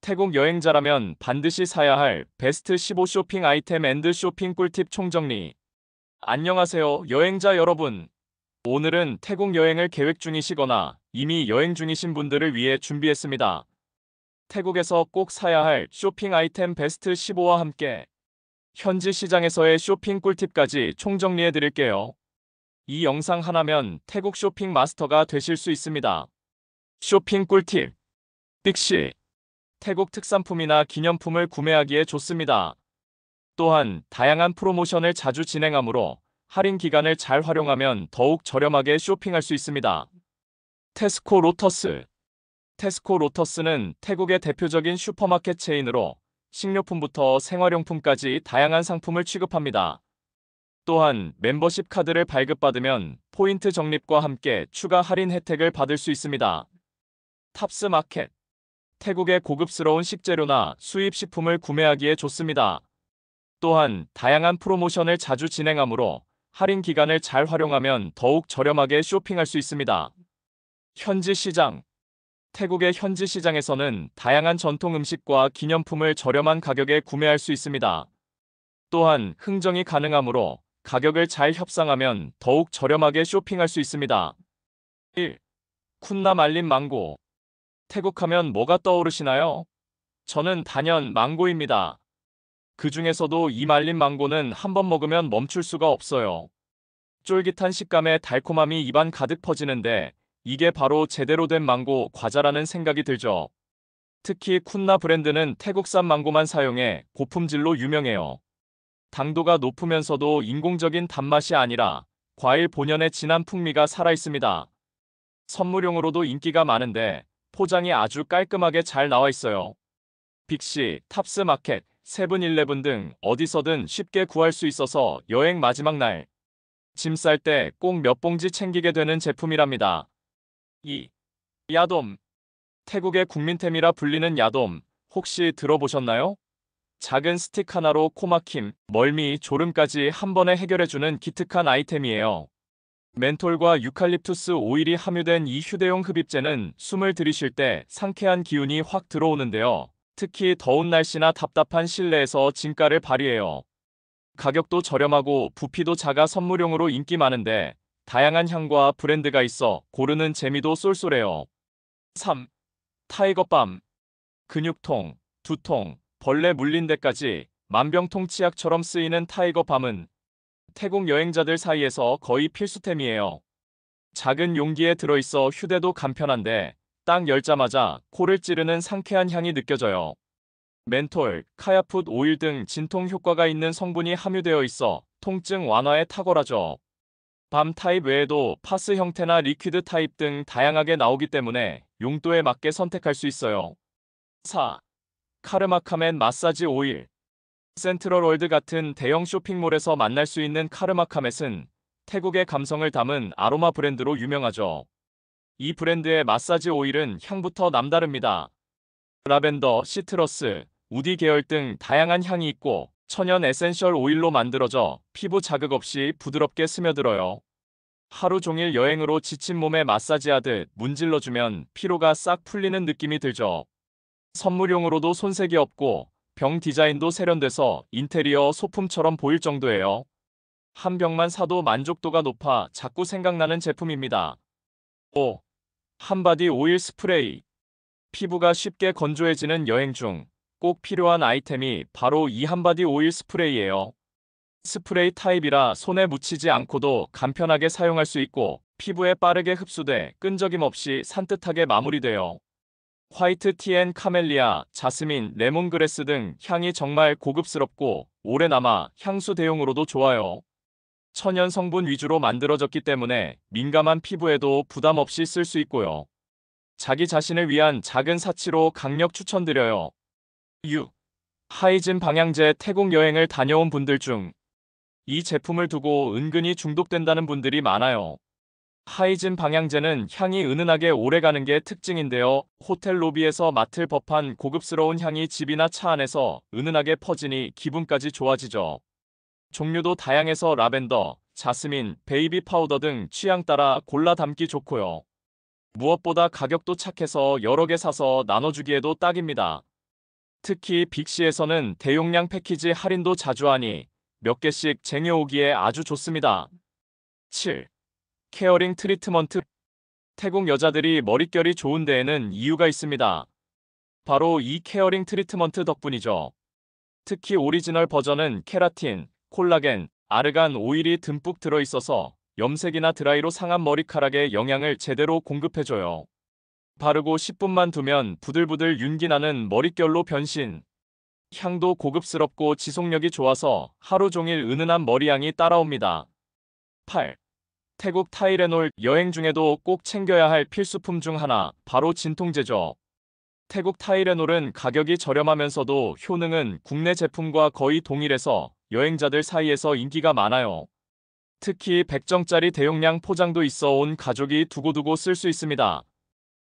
태국 여행자라면 반드시 사야 할 베스트 15 쇼핑 아이템 앤드 쇼핑 꿀팁 총정리. 안녕하세요, 여행자 여러분. 오늘은 태국 여행을 계획 중이시거나 이미 여행 중이신 분들을 위해 준비했습니다. 태국에서 꼭 사야 할 쇼핑 아이템 베스트 15와 함께 현지 시장에서의 쇼핑 꿀팁까지 총정리해 드릴게요. 이 영상 하나면 태국 쇼핑 마스터가 되실 수 있습니다. 쇼핑 꿀팁. 빅시. 태국 특산품이나 기념품을 구매하기에 좋습니다. 또한 다양한 프로모션을 자주 진행하므로 할인 기간을 잘 활용하면 더욱 저렴하게 쇼핑할 수 있습니다. 테스코 로터스. 테스코 로터스는 태국의 대표적인 슈퍼마켓 체인으로 식료품부터 생활용품까지 다양한 상품을 취급합니다. 또한 멤버십 카드를 발급받으면 포인트 적립과 함께 추가 할인 혜택을 받을 수 있습니다. 탑스 마켓. 태국의 고급스러운 식재료나 수입 식품을 구매하기에 좋습니다. 또한 다양한 프로모션을 자주 진행하므로 할인 기간을 잘 활용하면 더욱 저렴하게 쇼핑할 수 있습니다. 현지 시장. 태국의 현지 시장에서는 다양한 전통 음식과 기념품을 저렴한 가격에 구매할 수 있습니다. 또한 흥정이 가능하므로 가격을 잘 협상하면 더욱 저렴하게 쇼핑할 수 있습니다. 1. 쿤나 말린 망고. 태국하면 뭐가 떠오르시나요? 저는 단연 망고입니다. 그 중에서도 이 말린 망고는 한번 먹으면 멈출 수가 없어요. 쫄깃한 식감에 달콤함이 입안 가득 퍼지는데 이게 바로 제대로 된 망고 과자라는 생각이 들죠. 특히 쿤나 브랜드는 태국산 망고만 사용해 고품질로 유명해요. 당도가 높으면서도 인공적인 단맛이 아니라 과일 본연의 진한 풍미가 살아있습니다. 선물용으로도 인기가 많은데 포장이 아주 깔끔하게 잘 나와 있어요. 빅시, 탑스마켓, 세븐일레븐 등 어디서든 쉽게 구할 수 있어서 여행 마지막 날 짐 쌀 때 꼭 몇 봉지 챙기게 되는 제품이랍니다. 2. 야돔. 태국의 국민템이라 불리는 야돔, 혹시 들어보셨나요? 작은 스틱 하나로 코막힘, 멀미, 졸음까지 한 번에 해결해주는 기특한 아이템이에요. 멘톨과 유칼립투스 오일이 함유된 이 휴대용 흡입제는 숨을 들이쉴 때 상쾌한 기운이 확 들어오는데요. 특히 더운 날씨나 답답한 실내에서 진가를 발휘해요. 가격도 저렴하고 부피도 작아 선물용으로 인기 많은데 다양한 향과 브랜드가 있어 고르는 재미도 쏠쏠해요. 3. 타이거밤. 근육통, 두통, 벌레 물린 데까지 만병통치약처럼 쓰이는 타이거밤은 태국 여행자들 사이에서 거의 필수템이에요. 작은 용기에 들어있어 휴대도 간편한데 딱 열자마자 코를 찌르는 상쾌한 향이 느껴져요. 멘톨, 카야풋 오일 등 진통 효과가 있는 성분이 함유되어 있어 통증 완화에 탁월하죠. 밤 타입 외에도 파스 형태나 리퀴드 타입 등 다양하게 나오기 때문에 용도에 맞게 선택할 수 있어요. 4. 카르마카멘 마사지 오일. 센트럴월드 같은 대형 쇼핑몰에서 만날 수 있는 카르마카멧은 태국의 감성을 담은 아로마 브랜드로 유명하죠. 이 브랜드의 마사지 오일은 향부터 남다릅니다. 라벤더, 시트러스, 우디 계열 등 다양한 향이 있고 천연 에센셜 오일로 만들어져 피부 자극 없이 부드럽게 스며들어요. 하루 종일 여행으로 지친 몸에 마사지하듯 문질러주면 피로가 싹 풀리는 느낌이 들죠. 선물용으로도 손색이 없고 병 디자인도 세련돼서 인테리어 소품처럼 보일 정도예요. 한 병만 사도 만족도가 높아 자꾸 생각나는 제품입니다. 5. 한바디 오일 스프레이. 피부가 쉽게 건조해지는 여행 중 꼭 필요한 아이템이 바로 이 한바디 오일 스프레이예요. 스프레이 타입이라 손에 묻히지 않고도 간편하게 사용할 수 있고 피부에 빠르게 흡수돼 끈적임 없이 산뜻하게 마무리돼요. 화이트 티앤 카멜리아, 자스민, 레몬그래스 등 향이 정말 고급스럽고 오래 남아 향수 대용으로도 좋아요. 천연 성분 위주로 만들어졌기 때문에 민감한 피부에도 부담 없이 쓸 수 있고요. 자기 자신을 위한 작은 사치로 강력 추천드려요. 6. 하이진 방향제. 태국 여행을 다녀온 분들 중 이 제품을 두고 은근히 중독된다는 분들이 많아요. 하이진 방향제는 향이 은은하게 오래가는 게 특징인데요. 호텔 로비에서 맡을 법한 고급스러운 향이 집이나 차 안에서 은은하게 퍼지니 기분까지 좋아지죠. 종류도 다양해서 라벤더, 자스민, 베이비 파우더 등 취향 따라 골라 담기 좋고요. 무엇보다 가격도 착해서 여러 개 사서 나눠주기에도 딱입니다. 특히 빅시에서는 대용량 패키지 할인도 자주 하니 몇 개씩 쟁여오기에 아주 좋습니다. 7. 케어링 트리트먼트. 태국 여자들이 머릿결이 좋은 데에는 이유가 있습니다. 바로 이 케어링 트리트먼트 덕분이죠. 특히 오리지널 버전은 케라틴, 콜라겐, 아르간 오일이 듬뿍 들어있어서 염색이나 드라이로 상한 머리카락에 영양을 제대로 공급해줘요. 바르고 10분만 두면 부들부들 윤기나는 머릿결로 변신. 향도 고급스럽고 지속력이 좋아서 하루 종일 은은한 머리향이 따라옵니다. 8. 태국 타이레놀. 여행 중에도 꼭 챙겨야 할 필수품 중 하나, 바로 진통제죠. 태국 타이레놀은 가격이 저렴하면서도 효능은 국내 제품과 거의 동일해서 여행자들 사이에서 인기가 많아요. 특히 100정짜리 대용량 포장도 있어 온 가족이 두고두고 쓸 수 있습니다.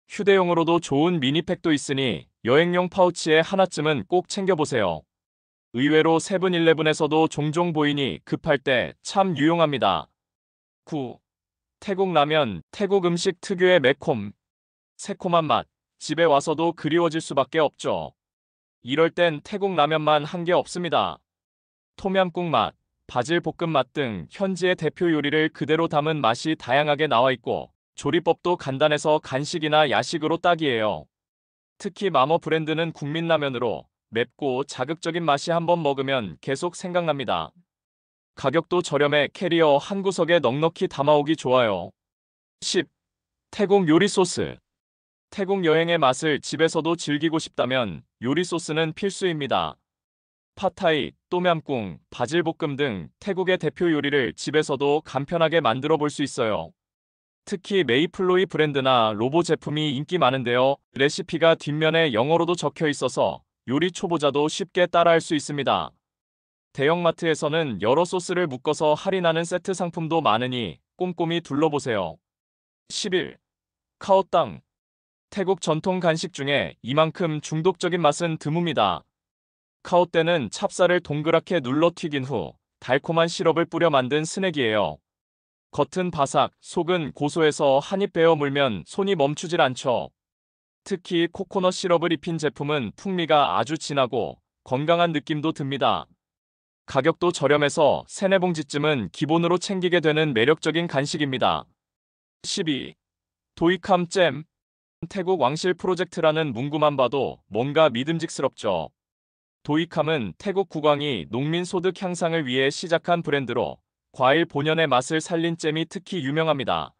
휴대용으로도 좋은 미니팩도 있으니 여행용 파우치에 하나쯤은 꼭 챙겨보세요. 의외로 세븐일레븐에서도 종종 보이니 급할 때 참 유용합니다. 9. 태국 라면. 태국 음식 특유의 매콤, 새콤한 맛. 집에 와서도 그리워질 수밖에 없죠. 이럴 땐 태국 라면만 한 게 없습니다. 톰얌꿍 맛, 바질 볶음 맛 등 현지의 대표 요리를 그대로 담은 맛이 다양하게 나와 있고 조리법도 간단해서 간식이나 야식으로 딱이에요. 특히 마머 브랜드는 국민라면으로 맵고 자극적인 맛이 한번 먹으면 계속 생각납니다. 가격도 저렴해 캐리어 한 구석에 넉넉히 담아오기 좋아요. 10. 태국 요리 소스. 태국 여행의 맛을 집에서도 즐기고 싶다면 요리 소스는 필수입니다. 팟타이, 똠얌꿍, 바질볶음 등 태국의 대표 요리를 집에서도 간편하게 만들어 볼 수 있어요. 특히 메이플로이 브랜드나 로보 제품이 인기 많은데요. 레시피가 뒷면에 영어로도 적혀 있어서 요리 초보자도 쉽게 따라할 수 있습니다. 대형마트에서는 여러 소스를 묶어서 할인하는 세트 상품도 많으니 꼼꼼히 둘러보세요. 11. 카오땅. 태국 전통 간식 중에 이만큼 중독적인 맛은 드뭅니다. 카오떼는 찹쌀을 동그랗게 눌러 튀긴 후 달콤한 시럽을 뿌려 만든 스낵이에요. 겉은 바삭, 속은 고소해서 한 입 베어 물면 손이 멈추질 않죠. 특히 코코넛 시럽을 입힌 제품은 풍미가 아주 진하고 건강한 느낌도 듭니다. 가격도 저렴해서 3-4봉지쯤은 기본으로 챙기게 되는 매력적인 간식입니다. 12. 도이캄 잼. 태국 왕실 프로젝트라는 문구만 봐도 뭔가 믿음직스럽죠. 도이캄은 태국 국왕이 농민 소득 향상을 위해 시작한 브랜드로 과일 본연의 맛을 살린 잼이 특히 유명합니다.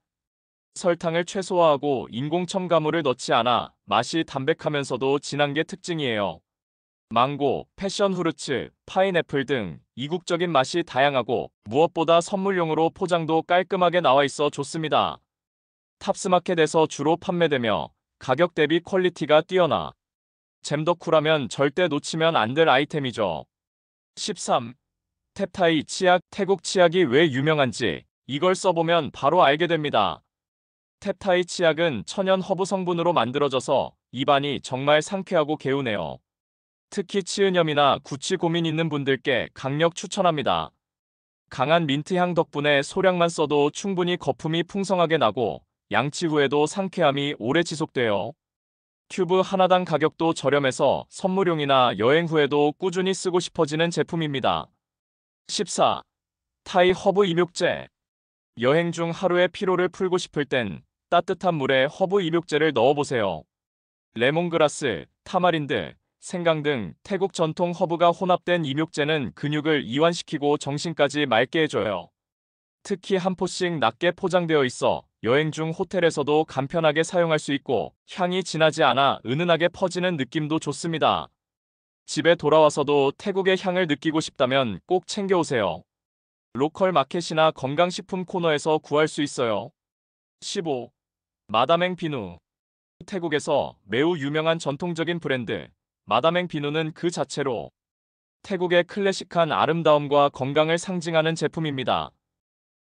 설탕을 최소화하고 인공 첨가물을 넣지 않아 맛이 담백하면서도 진한 게 특징이에요. 망고, 패션 후르츠, 파인애플 등 이국적인 맛이 다양하고 무엇보다 선물용으로 포장도 깔끔하게 나와 있어 좋습니다. 탑스마켓에서 주로 판매되며 가격 대비 퀄리티가 뛰어나 잼덕후라면 절대 놓치면 안 될 아이템이죠. 13. 탭타이 치약. 태국 치약이 왜 유명한지 이걸 써보면 바로 알게 됩니다. 탭타이 치약은 천연 허브 성분으로 만들어져서 입안이 정말 상쾌하고 개운해요. 특히 치은염이나 구취 고민 있는 분들께 강력 추천합니다. 강한 민트향 덕분에 소량만 써도 충분히 거품이 풍성하게 나고 양치 후에도 상쾌함이 오래 지속돼요. 튜브 하나당 가격도 저렴해서 선물용이나 여행 후에도 꾸준히 쓰고 싶어지는 제품입니다. 14. 타이 허브 입욕제. 여행 중 하루의 피로를 풀고 싶을 땐 따뜻한 물에 허브 입욕제를 넣어보세요. 레몬그라스, 타마린드, 생강 등 태국 전통 허브가 혼합된 입욕제는 근육을 이완시키고 정신까지 맑게 해줘요. 특히 한 포씩 낮게 포장되어 있어 여행 중 호텔에서도 간편하게 사용할 수 있고 향이 진하지 않아 은은하게 퍼지는 느낌도 좋습니다. 집에 돌아와서도 태국의 향을 느끼고 싶다면 꼭 챙겨오세요. 로컬 마켓이나 건강식품 코너에서 구할 수 있어요. 15. 마다맹 비누. 태국에서 매우 유명한 전통적인 브랜드 마다맹 비누는 그 자체로 태국의 클래식한 아름다움과 건강을 상징하는 제품입니다.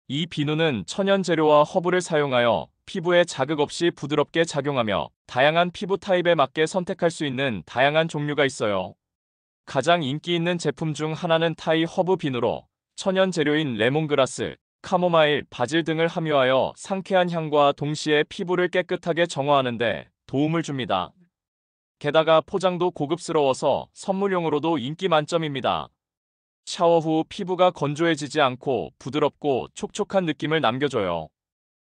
이 비누는 천연 재료와 허브를 사용하여 피부에 자극 없이 부드럽게 작용하며 다양한 피부 타입에 맞게 선택할 수 있는 다양한 종류가 있어요. 가장 인기 있는 제품 중 하나는 타이 허브 비누로 천연 재료인 레몬그라스, 카모마일, 바질 등을 함유하여 상쾌한 향과 동시에 피부를 깨끗하게 정화하는 데 도움을 줍니다. 게다가 포장도 고급스러워서 선물용으로도 인기 만점입니다. 샤워 후 피부가 건조해지지 않고 부드럽고 촉촉한 느낌을 남겨줘요.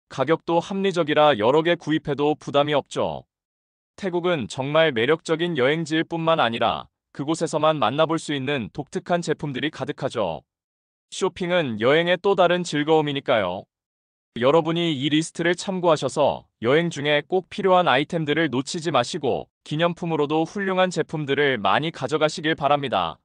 가격도 합리적이라 여러 개 구입해도 부담이 없죠. 태국은 정말 매력적인 여행지일 뿐만 아니라 그곳에서만 만나볼 수 있는 독특한 제품들이 가득하죠. 쇼핑은 여행의 또 다른 즐거움이니까요. 여러분이 이 리스트를 참고하셔서 여행 중에 꼭 필요한 아이템들을 놓치지 마시고 기념품으로도 훌륭한 제품들을 많이 가져가시길 바랍니다.